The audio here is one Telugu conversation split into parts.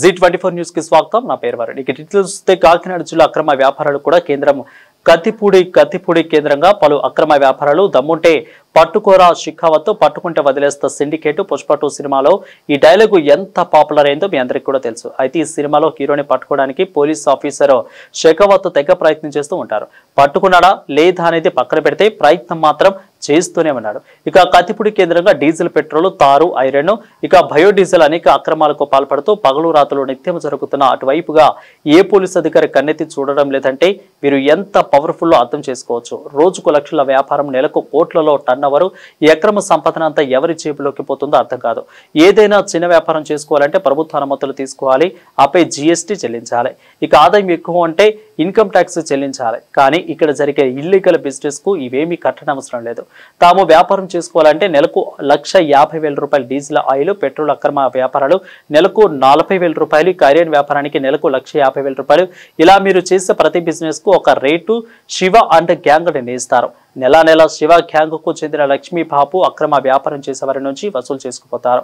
G24 న్యూస్ కి స్వాగతం. నా పేరు వరుణ్. ఇక డీటెయిల్స్ చూస్తే కాకినాడ జిల్లా అక్రమ వ్యాపారాలు కూడా కేంద్రం కత్తిపూడి కేంద్రంగా పలు అక్రమ వ్యాపారాలు దమ్ముంటే పట్టుకోరా షికావత్ పట్టుకుంటే వదిలేస్తా సిండికేట్ పుష్ప 2 సినిమాలో ఈ డైలాగ్ ఎంత పాపులర్ అయిందో మీ అందరికీ కూడా తెలుసు. అయితే ఈ సినిమాలో హీరోని పట్టుకోవడానికి పోలీస్ ఆఫీసర్ షికావత్ తెగ ప్రయత్నం చేస్తూ ఉంటారు. పట్టుకున్నాడా లేదా అనేది పక్కన పెడితే ప్రయత్నం మాత్రం చేస్తూనే ఉన్నాడు. ఇక కత్తిపూడి కేంద్రంగా డీజిల్, పెట్రోల్, తారు, ఐరన్, ఇక బయోడీజిల్ అనేక అక్రమాలకు పాల్పడుతూ పగలు రాత్రులు నిత్యం జరుగుతున్న అటువైపుగా ఏ పోలీస్ అధికారి కన్నెత్తి చూడడం లేదంటే వీరు ఎంత పవర్ఫుల్ అర్థం చేసుకోవచ్చు. రోజుకు లక్షల వ్యాపారం, నెలకు కోట్లలో టర్న్ ఓవర్. ఈ అక్రమ సంపదన అంతా ఎవరి జేబులోకి పోతుందో అర్థం కాదు. ఏదైనా చిన్న వ్యాపారం చేసుకోవాలంటే ప్రభుత్వ అనుమతులు తీసుకోవాలి, ఆపై GST చెల్లించాలి. ఇక ఆదాయం ఎక్కువ అంటే ఇన్కమ్ ట్యాక్స్ చెల్లించాలి. కానీ ఇక్కడ జరిగే ఇల్లీగల్ బిజినెస్ కు ఇవేమీ కట్టనవసరం లేదు. తాము వ్యాపారం చేసుకోవాలంటే నెలకు ₹1,50,000 డీజిల్, ఆయిల్, పెట్రోల్ అక్రమ వ్యాపారాలు నెలకు ₹40,000, ఐరన్ వ్యాపారానికి నెలకు ₹1,50,000. ఇలా మీరు చేసే ప్రతి బిజినెస్ కు ఒక రేటు శివ అండ్ గ్యాంగ్ నిర్ణయిస్తారు. నెల శివ గ్యాంగ్ కు చెందిన లక్ష్మీ బాబు అక్రమ వ్యాపారం చేసేవారి నుంచి వసూలు చేసుకుపోతారు.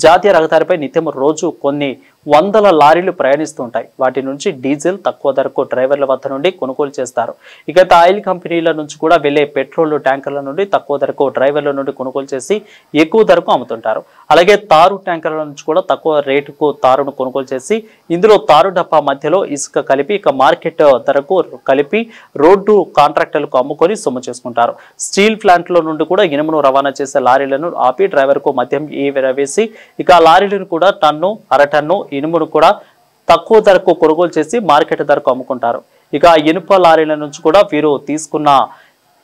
జాతీయ రహదారిపై నిత్యం రోజు కొన్ని వందల లారీలు ప్రయాణిస్తూ ఉంటాయి. వాటి నుంచి డీజిల్ తక్కువ ధరకు డ్రైవర్ల వద్ద నుండి కొనుగోలు చేస్తారు. ఇక ఆయిల్ కంపెనీల నుంచి కూడా వెళ్లే పెట్రోల్ ట్యాంకర్ల నుండి తక్కువ ధరకు డ్రైవర్ల నుండి కొనుగోలు చేసి ఎక్కువ ధరకు అమ్ముతుంటారు. అలాగే తారు ట్యాంకర్ల నుంచి కూడా తక్కువ రేటుకు తారును కొనుగోలు చేసి ఇందులో తారు డబ్బా మధ్యలో ఇసుక కలిపి ఇక మార్కెట్ ధరకు కలిపి రోడ్డు కాంట్రాక్టర్లకు అమ్ముకొని సొమ్ము చేసుకుంటారు. స్టీల్ ప్లాంట్ లో నుండి కూడా ఇనుమును రవాణా చేసే లారీలను ఆపి డ్రైవర్ కు మద్యం వేసి ఇక లారీలను కూడా టన్ను, అర టన్ను ఇనుమును కూడా తక్కువ ధరకు కొనుగోలు చేసి మార్కెట్ ధరకు అమ్ముకుంటారు. ఇక ఇనుప లారీల నుంచి కూడా వీరు తీసుకున్న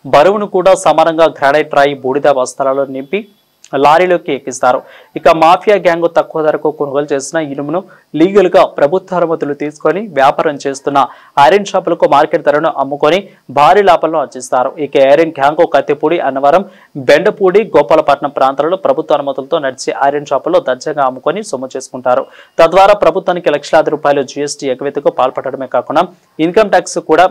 బరువును కూడా సమానంగా గ్రానైట్ రాయి, బూడిద బస్తాలలో నింపి లారీలోకి ఎక్కిస్తారు. ఇక మాఫియా గ్యాంగ్ తక్కువ ధరకు కొనుగోలు చేసిన ఇనుమును లీగల్ గా ప్రభుత్వ అనుమతులు తీసుకొని వ్యాపారం చేస్తున్న ఐరన్ షాపులకు మార్కెట్ ధరను అమ్ముకొని భారీ లాభాలను ఆర్జిస్తారు. ఇక ఐరన్ గ్యాంగ్ కత్తిపూడి, అన్నవరం, బెండపూడి, గోపాలపట్నం ప్రాంతాలలో ప్రభుత్వ అనుమతులతో నడిచే ఐరన్ షాపుల్లో దర్జాగా అమ్ముకొని సొమ్ము చేసుకుంటారు. తద్వారా ప్రభుత్వానికి లక్షలాది రూపాయలు GST ఎగవేతకు పాల్పడమే కాకుండా ఇన్కమ్ ట్యాక్స్ కూడా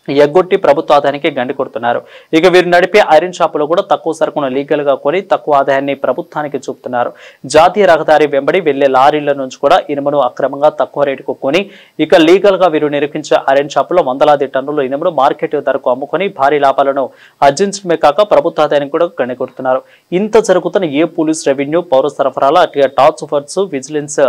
ఎగ్గొట్టి ప్రభుత్వ ఆదాయానికి గండి కొడుతున్నారు. ఇక వీరు నడిపే ఐరన్ షాపులో కూడా తక్కువ సరుకును లీగల్ గా కొని తక్కువ ఆదాయాన్ని ప్రభుత్వానికి చూపుతున్నారు. జాతీయ రహదారి వెంబడి వెళ్లే లారీల నుంచి కూడా ఇనుమును అక్రమంగా తక్కువ రేటుకు కొని ఇక లీగల్ గా వీరు నిర్మించే ఐరన్ షాపులో వందలాది టన్నుల ఇనుమును మార్కెట్ ధరకు అమ్ముకొని భారీ లాభాలను ఆర్జించడమే కాక ప్రభుత్వ ఆదాయానికి కూడా గండి కొడుతున్నారు. ఇంత జరుగుతున్న ఏ పోలీస్, రెవెన్యూ, పౌర సరఫరాల టాస్క్ ఫోర్స్, విజిలెన్స్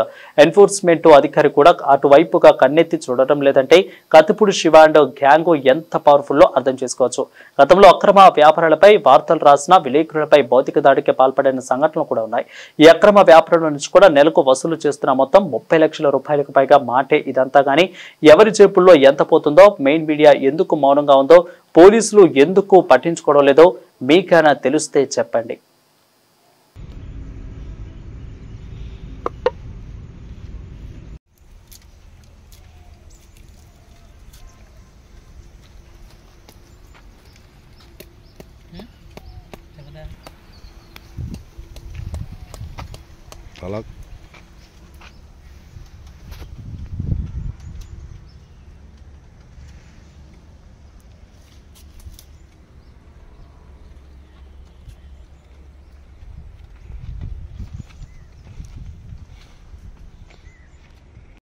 ఎన్ఫోర్స్మెంట్ అధికారి కూడా అటువైపుగా కన్నెత్తి చూడటం లేదంటే కత్తిపూడి శివ అండ్ గ్యాంగ్ ఎంత పవర్ఫుల్లో అర్థం చేసుకోవచ్చు. గతంలో అక్రమ వ్యాపారాలపై వార్తలు రాసిన విలేకరులపై భౌతిక దాడికి పాల్పడిన సంఘటనలు కూడా ఉన్నాయి. ఈ అక్రమ వ్యాపారాల నుంచి కూడా నెలకు వసూలు చేస్తున్న మొత్తం ₹30 లక్షల పైగా మాటే ఇదంతా. కానీ ఎవరి జేబుల్లో ఎంత పోతుందో, మెయిన్ మీడియా ఎందుకు మౌనంగా ఉందో, పోలీసులు ఎందుకు పట్టించుకోవడం లేదో మీకైనా తెలిస్తే చెప్పండి. అలా